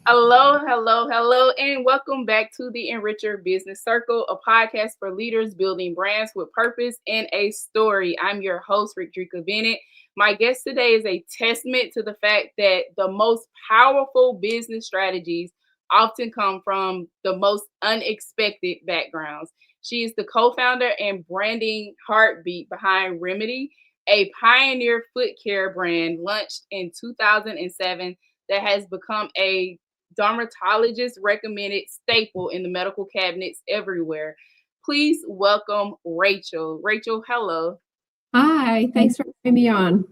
Hello, hello, hello, and welcome back to the Enricher Business Circle, a podcast for leaders building brands with purpose and a story. I'm your host, Rickdrieka Bennett. My guest today is a testament to the fact that the most powerful business strategies often come from the most unexpected backgrounds. She is the co founder and branding heartbeat behind Remedy, a pioneer foot care brand launched in 2007 that has become a dermatologist recommended staple in the medical cabinets everywhere. Please welcome Rachel. Rachel, hello. Hi, thanks for having me on.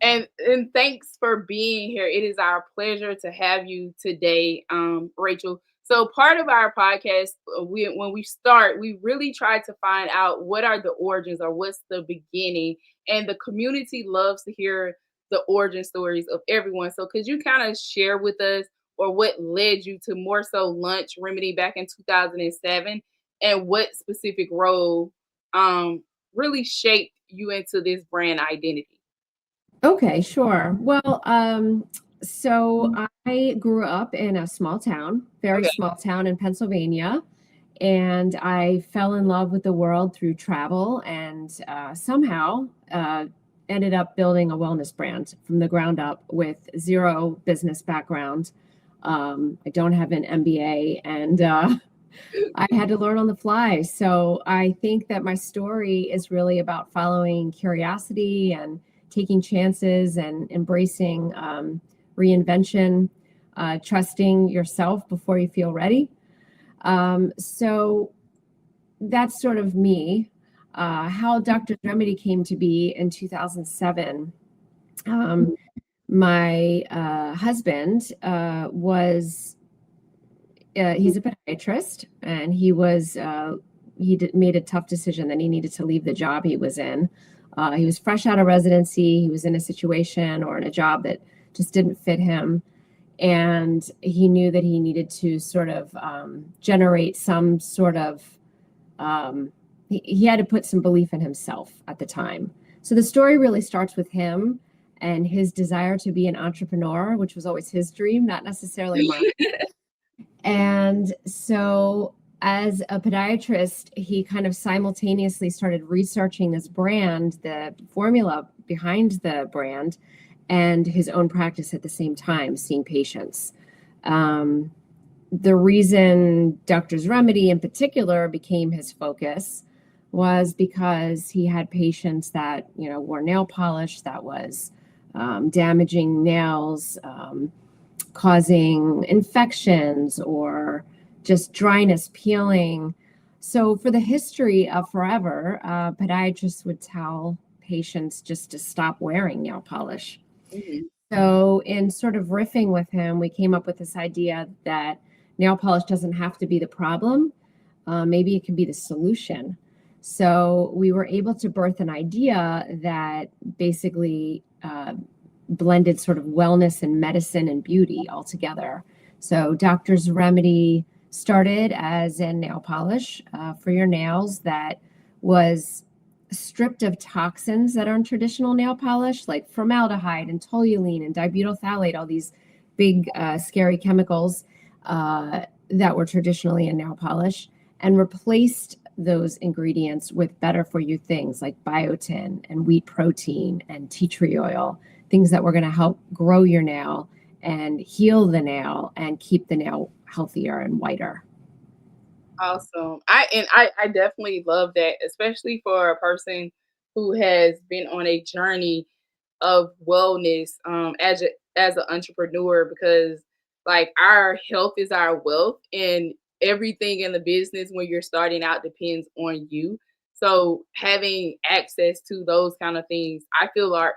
And thanks for being here. It is our pleasure to have you today, Rachel. So part of our podcast, when we start, we really try to find out what are the origins or what's the beginning. And the community loves to hear the origin stories of everyone. So could you kind of share with us or what led you to more so Lunch Remedy back in 2007 and what specific role really shaped you into this brand identity? Okay, sure. So I grew up in a small town, very Okay. small town in Pennsylvania, and I fell in love with the world through travel and somehow ended up building a wellness brand from the ground up with zero business background. I don't have an MBA, and I had to learn on the fly. So I think that my story is really about following curiosity and taking chances and embracing reinvention, trusting yourself before you feel ready. So that's sort of me. How Doctor's Remedy came to be in 2007. Um, my husband was he's a podiatrist, and made a tough decision that he needed to leave the job he was in. He was fresh out of residency. He was in a situation or in a job that just didn't fit him, and he knew that he needed to sort of generate some sort of he had to put some belief in himself at the time. So the story really starts with him and his desire to be an entrepreneur, which was always his dream, not necessarily mine. And so, as a podiatrist, he kind of simultaneously started researching this brand, the formula behind the brand, and his own practice at the same time, seeing patients. The reason Doctor's Remedy in particular became his focus was because he had patients that, wore nail polish that was damaging nails, causing infections or just dryness, peeling. So for the history of forever, podiatrists would tell patients just to stop wearing nail polish. Mhm. So in sort of riffing with him, we came up with this idea that nail polish doesn't have to be the problem. Maybe it can be the solution. So we were able to birth an idea that basically blended sort of wellness and medicine and beauty all together. So Doctor's Remedy started as a nail polish for your nails that was stripped of toxins that are in traditional nail polish, like formaldehyde and toluene and dibutyl phthalate, all these big scary chemicals that were traditionally in nail polish, and replaced those ingredients with better for you things like biotin and wheat protein and tea tree oil, things that were going to help grow your nail and heal the nail and keep the nail healthier and whiter. Awesome. I definitely love that, especially for a person who has been on a journey of wellness as an entrepreneur, because like our health is our wealth, and everything in the business when you're starting out depends on you. So having access to those kind of things I feel are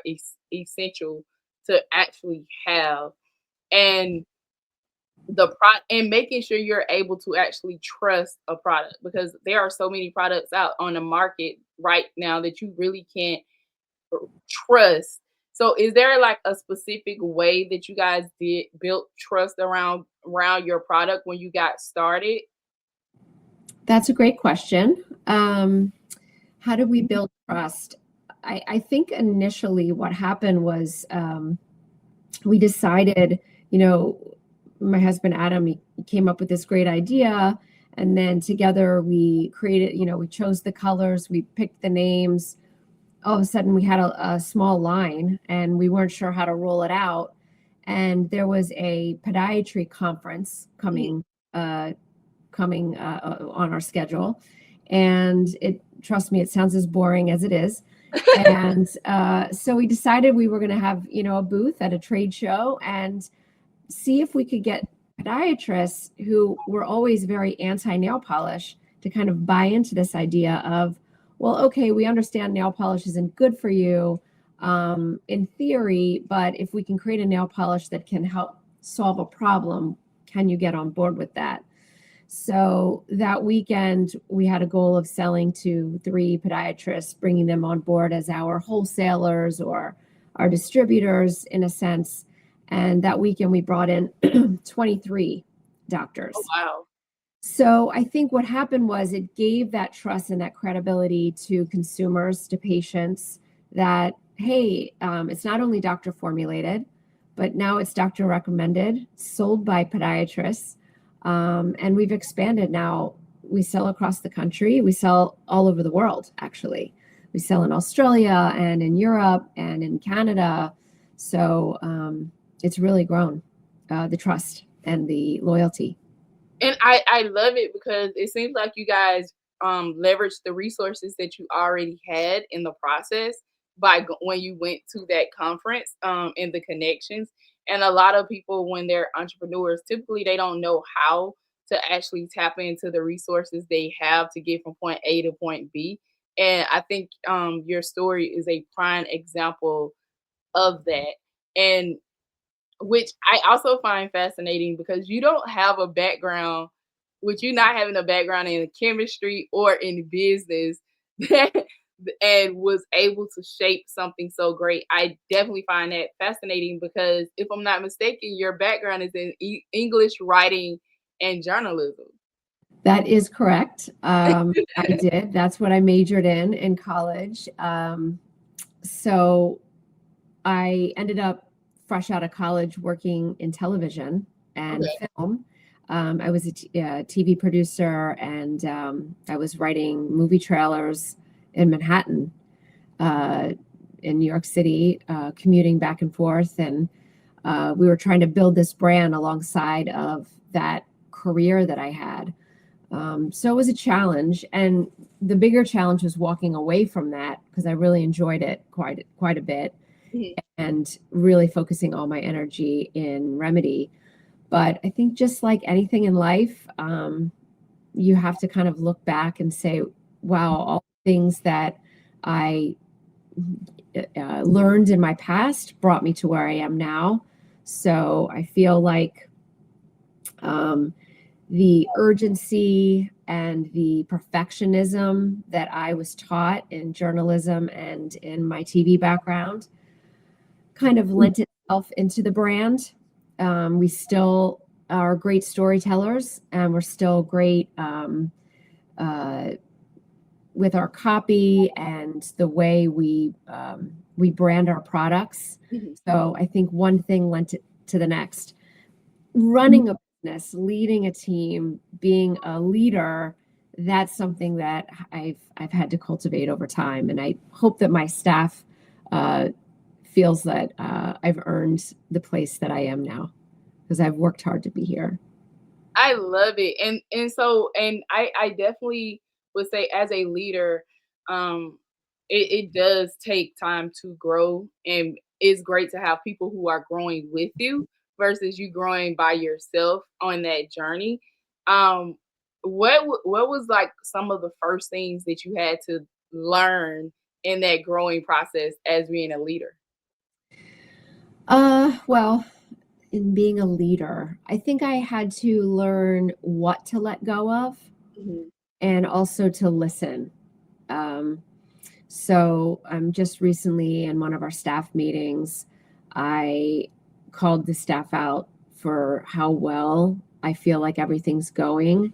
essential to actually have. And and making sure you're able to actually trust a product, because there are so many products out on the market right now that you really can't trust. So is there like a specific way that you guys did built trust around your product when you got started? That's a great question. How do we build trust? I think initially what happened was we decided you know, my husband Adam, he came up with this great idea. And then together we created, we chose the colors, we picked the names. All of a sudden we had a small line and we weren't sure how to roll it out. And there was a podiatry conference coming on our schedule. And trust me, it sounds as boring as it is. And so we decided we were going to have, a booth at a trade show and see if we could get podiatrists who were always very anti-nail polish to kind of buy into this idea of, well, okay, we understand nail polish isn't good for you in theory, but if we can create a nail polish that can help solve a problem, can you get on board with that? So that weekend, we had a goal of selling to 3 podiatrists, bringing them on board as our wholesalers or our distributors in a sense. And that weekend, we brought in 23 doctors. Oh, wow. So I think what happened was it gave that trust and that credibility to consumers, to patients, that, hey, it's not only doctor formulated, but now it's doctor recommended, sold by podiatrists. And we've expanded now. We sell across the country. We sell all over the world, actually. We sell in Australia and in Europe and in Canada. So it's really grown, the trust and the loyalty. And I love it because it seems like you guys leveraged the resources that you already had in the process when you went to that conference, and the connections. And a lot of people, when they're entrepreneurs, typically they don't know how to actually tap into the resources they have to get from point A to point B. And I think your story is a prime example of that. And which I also find fascinating because you don't have a background, with you not having a background in chemistry or in business, that and was able to shape something so great. I definitely find that fascinating because if I'm not mistaken, your background is in English writing and journalism. That is correct. I did. That's what I majored in college. So I ended up fresh out of college working in television and Okay. film. I was a TV producer and I was writing movie trailers in Manhattan, in New York City, commuting back and forth. And we were trying to build this brand alongside of that career that I had. So it was a challenge. And the bigger challenge was walking away from that because I really enjoyed it quite a bit Mhm. and really focusing all my energy in remedy. But I think just like anything in life, you have to kind of look back and say, wow, all the things that I learned in my past brought me to where I am now. So I feel like the urgency and the perfectionism that I was taught in journalism and in my TV background kind of lent itself into the brand. We still are great storytellers and we're still great with our copy and the way we brand our products. Mhm. So I think one thing lent it to the next. Running a business, leading a team, being a leader, that's something that I've had to cultivate over time. And I hope that my staff feels that I've earned the place that I am now because I've worked hard to be here. I love it. And I definitely would say as a leader, um, it does take time to grow, and it's great to have people who are growing with you versus you growing by yourself on that journey. Um, what was like some of the first things that you had to learn in that growing process as being a leader? Well, in being a leader, I think I had to learn what to let go of Mhm. and also to listen. Um, so just recently in one of our staff meetings, I called the staff out for how well I feel like everything's going.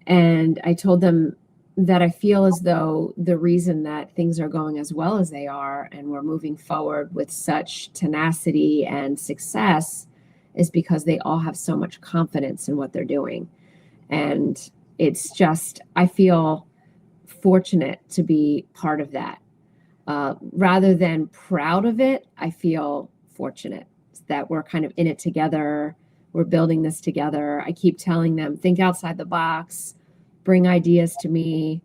And I told them that I feel as though the reason that things are going as well as they are and we're moving forward with such tenacity and success is because they all have so much confidence in what they're doing. And it's just, I feel fortunate to be part of that. Rather than proud of it, I feel fortunate that we're kind of in it together. We're building this together. I keep telling them, think outside the box, bring ideas to me.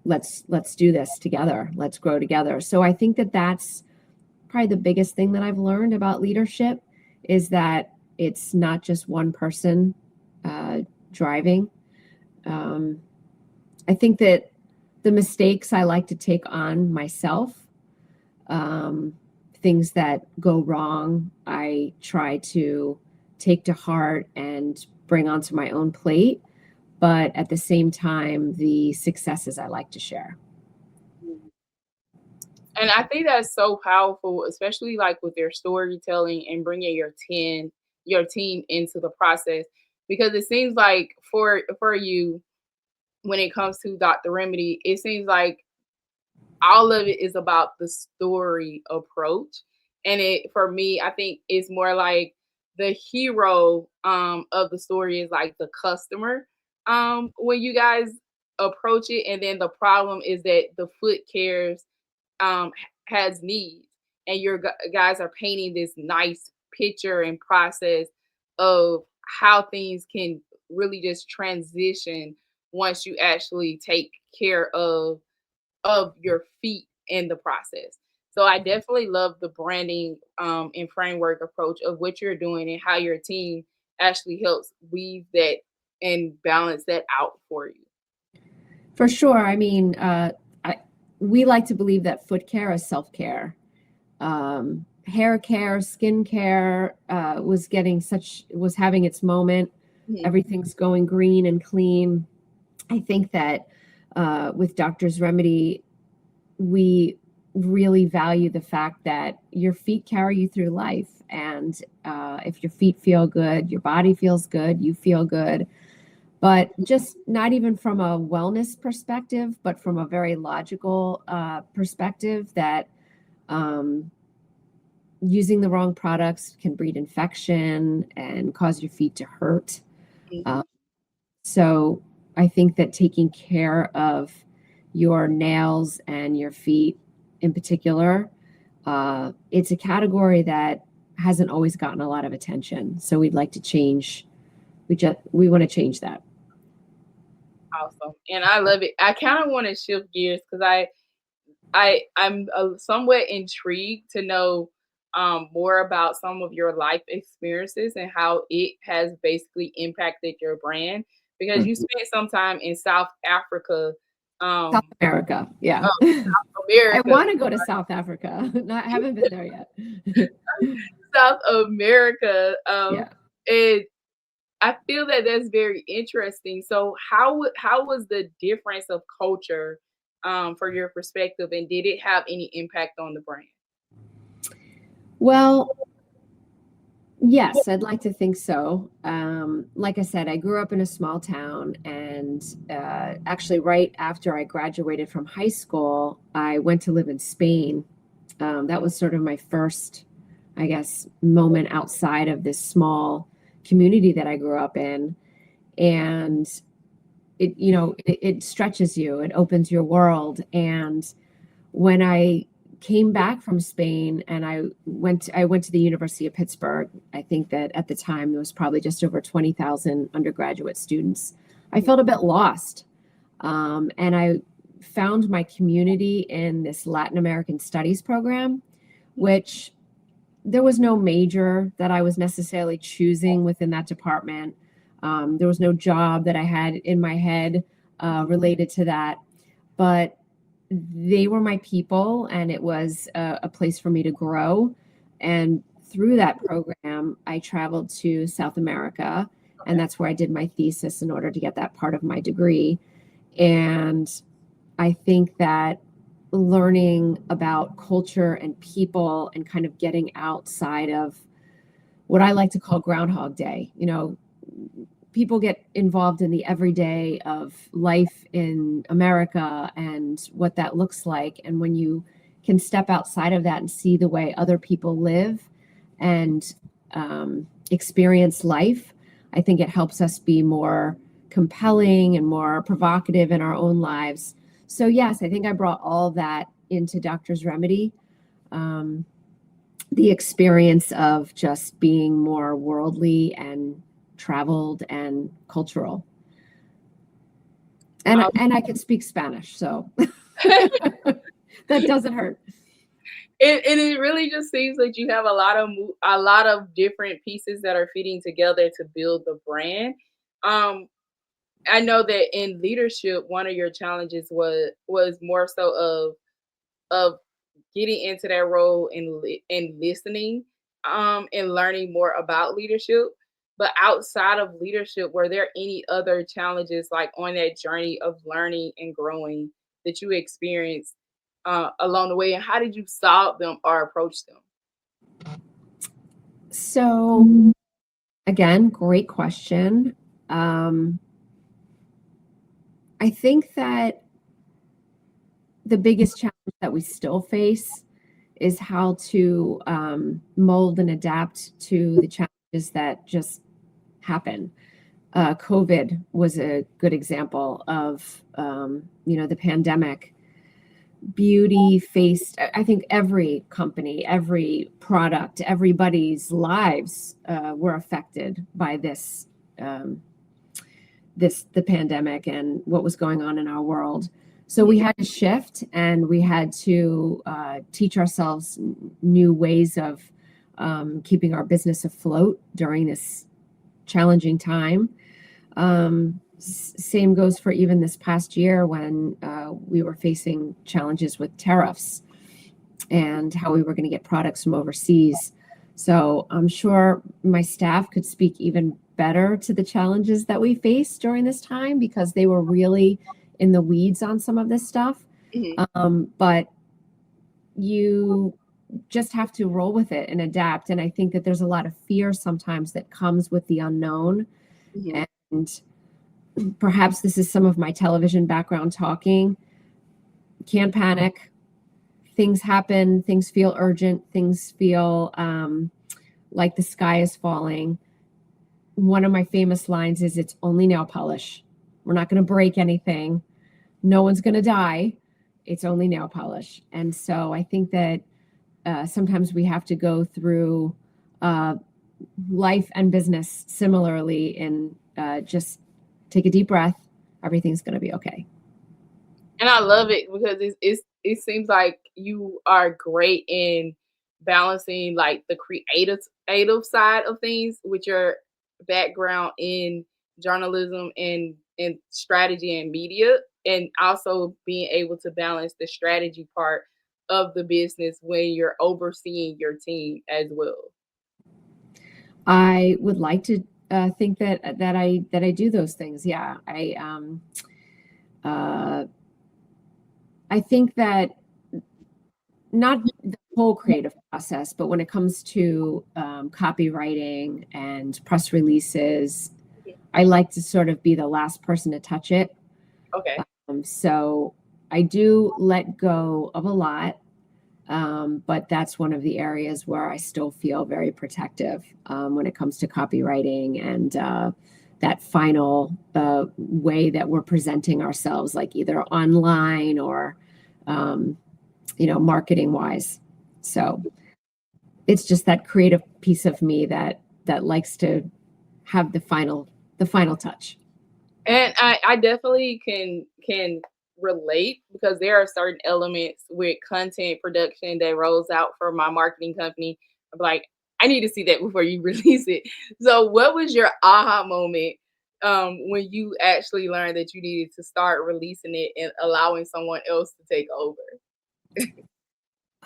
Let's do this together. Let's grow together. So I think that that's probably the biggest thing that I've learned about leadership, is that it's not just one person driving. I think that the mistakes I like to take on myself, things that go wrong, I try to take to heart and bring onto my own plate. But at the same time, the successes I like to share. And I think that's so powerful, especially like with your storytelling and bringing your team into the process, because it seems like for you, when it comes to Dr. Remedy, it seems like all of it is about the story approach. And it for me, I think it's more like the hero of the story is like the customer when you guys approach it, and then the problem is that the foot cares has needs, and your guys are painting this nice picture and process of how things can really just transition once you actually take care of your feet in the process. So I definitely love the branding and framework approach of what you're doing and how your team actually helps weave that and balance that out for you. For sure. I mean, we like to believe that foot care is self-care. Hair care, skin care was having its moment. Mhm. Everything's going green and clean. I think that with Doctor's Remedy, we really value the fact that your feet carry you through life. And if your feet feel good, your body feels good, you feel good. But just not even from a wellness perspective, but from a very logical perspective, that using the wrong products can breed infection and cause your feet to hurt. Mhm. Uh, so I think that taking care of your nails and your feet in particular, it's a category that hasn't always gotten a lot of attention. So we'd like to change. We want to change that. Awesome, and I love it. I kind of want to shift gears because I'm somewhat intrigued to know more about some of your life experiences and how it has basically impacted your brand, because you Mhm. spent some time in South Africa, South um, America, yeah. I America, want to go to South Africa. I haven't been there yet. South America, Yeah. and I feel that that's very interesting. So how was the difference of culture for your perspective, and did it have any impact on the brand? Well, yes, I'd like to think so. Like I said, I grew up in a small town, and actually, right after I graduated from high school, I went to live in Spain. That was sort of my first, I guess, moment outside of this small community that I grew up in. And it stretches you, it opens your world. And when I came back from Spain and I went to the University of Pittsburgh, I think that at the time there was probably just over 20,000 undergraduate students. I felt a bit lost. And I found my community in this Latin American studies program, which there was no major that I was necessarily choosing within that department. There was no job that I had in my head related to that, but they were my people, and it was a place for me to grow. And through that program, I traveled to South America, and that's where I did my thesis in order to get that part of my degree. And I think that learning about culture and people and kind of getting outside of what I like to call Groundhog Day. People get involved in the everyday of life in America and what that looks like. And when you can step outside of that and see the way other people live and experience life. I think it helps us be more compelling and more provocative in our own lives. So yes, I think I brought all that into Doctor's Remedy. The experience of just being more worldly and traveled and cultural. And I can speak Spanish, so that doesn't hurt. And it really just seems like you have a lot of different pieces that are fitting together to build the brand. I know that in leadership, one of your challenges was more so of getting into that role and listening, and learning more about leadership. But outside of leadership, were there any other challenges like on that journey of learning and growing that you experienced along the way, and how did you solve them or approach them? So again, great question. I think that the biggest challenge that we still face is how to mold and adapt to the challenges that just happen. COVID was a good example of, the pandemic. Beauty faced, I think every company, every product, everybody's lives were affected by the pandemic and what was going on in our world. So we had to shift, and we had to teach ourselves new ways of keeping our business afloat during this challenging time. Same goes for even this past year when we were facing challenges with tariffs and how we were going to get products from overseas. So I'm sure my staff could speak even better to the challenges that we faced during this time, because they were really in the weeds on some of this stuff. But you just have to roll with it and adapt. And I think that there's a lot of fear sometimes that comes with the unknown. And perhaps this is some of my television background talking. Can't panic. Things happen. Things feel urgent. Things feel like the sky is falling. One of my famous lines is, "It's only nail polish. We're not going to break anything. No one's going to die. It's only nail polish." And so I think that sometimes we have to go through life and business similarly, and just take a deep breath. Everything's going to be okay. And I love it because it seems like you are great in balancing like the creative side of things with your background in journalism and strategy and media, and also being able to balance the strategy part of the business when you're overseeing your team as well. I would like to think that I do those things. Yeah, I think that not the whole creative process, but when it comes to copywriting and press releases, I like to sort of be the last person to touch it. Okay. So I do let go of a lot, but that's one of the areas where I still feel very protective when it comes to copywriting and that final way that we're presenting ourselves, like either online or marketing wise. So it's just that creative piece of me that likes to have the final touch. And I definitely can relate because there are certain elements with content production that rolls out for my marketing company. I'm like, I need to see that before you release it. So what was your aha moment when you actually learned that you needed to start releasing it and allowing someone else to take over?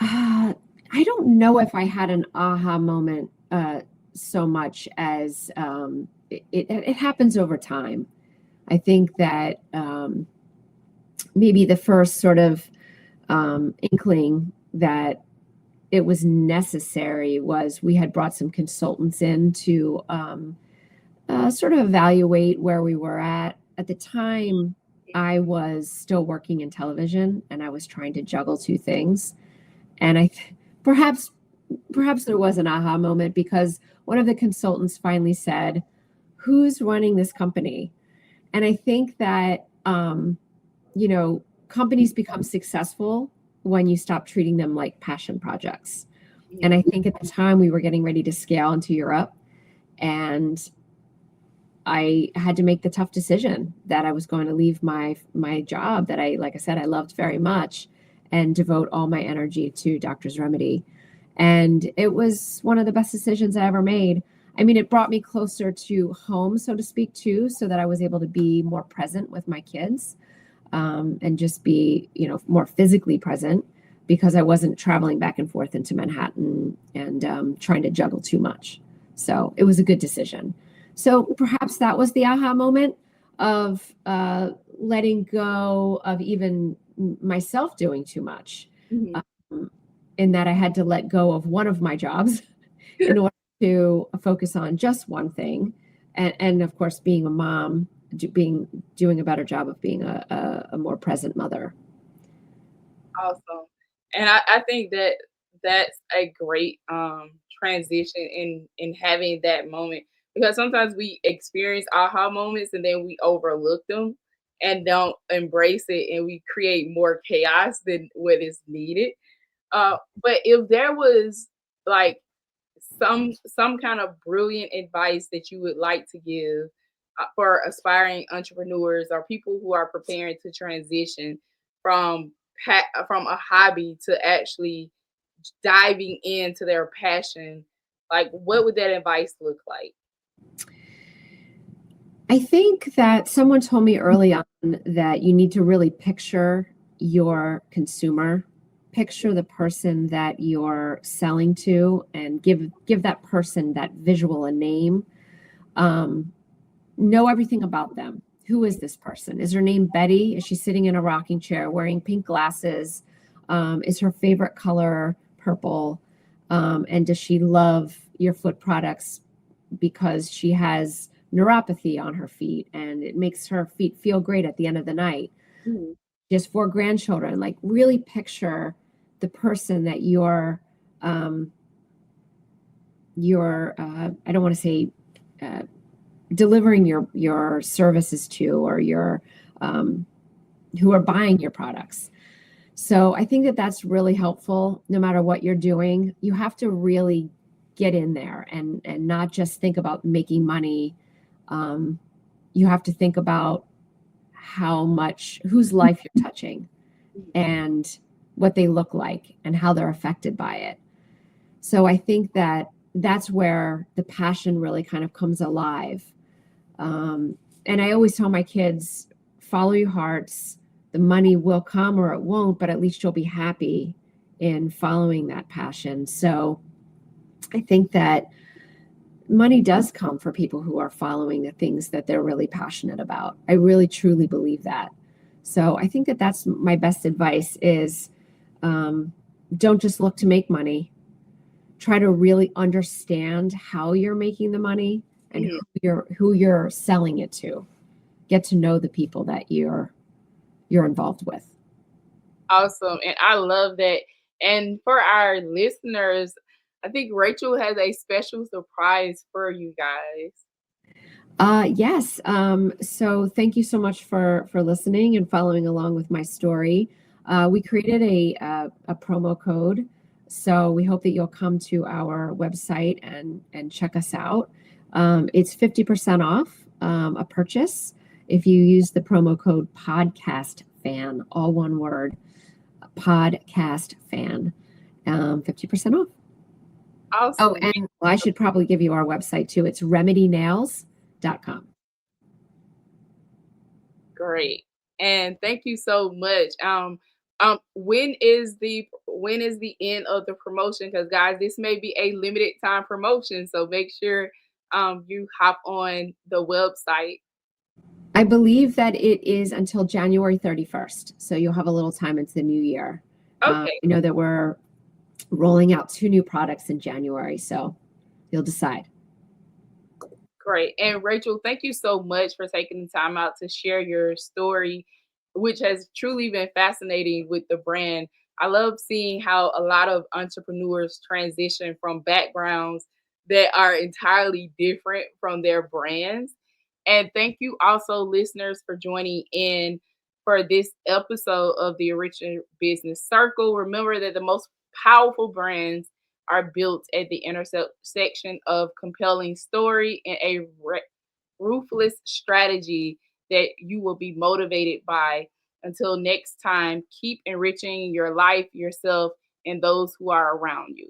I don't know if I had an aha moment so much as it happens over time. I think that maybe the first sort of inkling that it was necessary was we had brought some consultants in to sort of evaluate where we were at. At the time, I was still working in television and I was trying to juggle two things. And perhaps perhaps there was an aha moment because one of the consultants finally said, "Who's running this company?" And I think that, companies become successful when you stop treating them like passion projects. And Mhm. I think at the time we were getting ready to scale into Europe, and I had to make the tough decision that I was going to leave my job that like I said, I loved very much, and devote all my energy to Doctor's Remedy. And it was one of the best decisions I ever made. I mean, it brought me closer to home, so to speak, too, so that I was able to be more present with my kids, and just be, more physically present because I wasn't traveling back and forth into Manhattan and trying to juggle too much. So it was a good decision. So perhaps that was the aha moment of letting go of even myself doing too much, Mhm. um, in that I had to let go of one of my jobs in order to focus on just one thing. And of course, being a mom, doing a better job of being a more present mother. Awesome. And I think that that's a great transition in having that moment, because sometimes we experience aha moments and then we overlook them and don't embrace it, and we create more chaos than what is needed. But if there was like some kind of brilliant advice that you would like to give for aspiring entrepreneurs or people who are preparing to transition from from a hobby to actually diving into their passion, like what would that advice look like? I think that someone told me early on that you need to really picture your consumer, picture the person that you're selling to, and give that person that visual a name. Um, know everything about them. Who is this person? Is her name Betty? Is she sitting in a rocking chair wearing pink glasses? Is her favorite color purple? And does she love your foot products because she has neuropathy on her feet and it makes her feet feel great at the end of the night? Mhm. Just for grandchildren, like really picture the person that um, I don't want to say uh, delivering your services to, or your um, who are buying your products. So I think that that's really helpful. No matter what you're doing, you have to really get in there and not just think about making money. Um, you have to think about whose life you're touching, and what they look like and how they're affected by it. So I think that that's where the passion really kind of comes alive. And I always tell my kids, follow your hearts. The money will come or it won't, but at least you'll be happy in following that passion. So I think that money does come for people who are following the things that they're really passionate about. I really truly believe that. So I think that that's my best advice is, um, don't just look to make money. Try to really understand how you're making the money and Mhm. who you're selling it to. Get to know the people that you're involved with. Awesome. And I love that. And for our listeners, I think Rachel has a special surprise for you guys. Yes. So thank you so much for listening and following along with my story. We created a promo code, so we hope that you'll come to our website and check us out. It's 50% off a purchase if you use the promo code podcast fan, all one word, podcast fan, 50% off. Oh, Awesome. and I should probably give you our website too. It's remedynails.com. Great. And thank you so much. When is the end of the promotion? Because guys, this may be a limited time promotion. So make sure you hop on the website. I believe that it is until January 31st. So you'll have a little time into the new year. Okay, I know that we're rolling out 2 new products in January. So you'll decide. great. And Rachel, thank you so much for taking the time out to share your story, which has truly been fascinating with the brand. I love seeing how a lot of entrepreneurs transition from backgrounds that are entirely different from their brands. And thank you also, listeners, for joining in for this episode of the Enricher Business Circle. Remember that the most powerful brands are built at the intersection of compelling story and a ruthless strategy that you will be motivated by. Until next time, keep enriching your life, yourself, and those who are around you.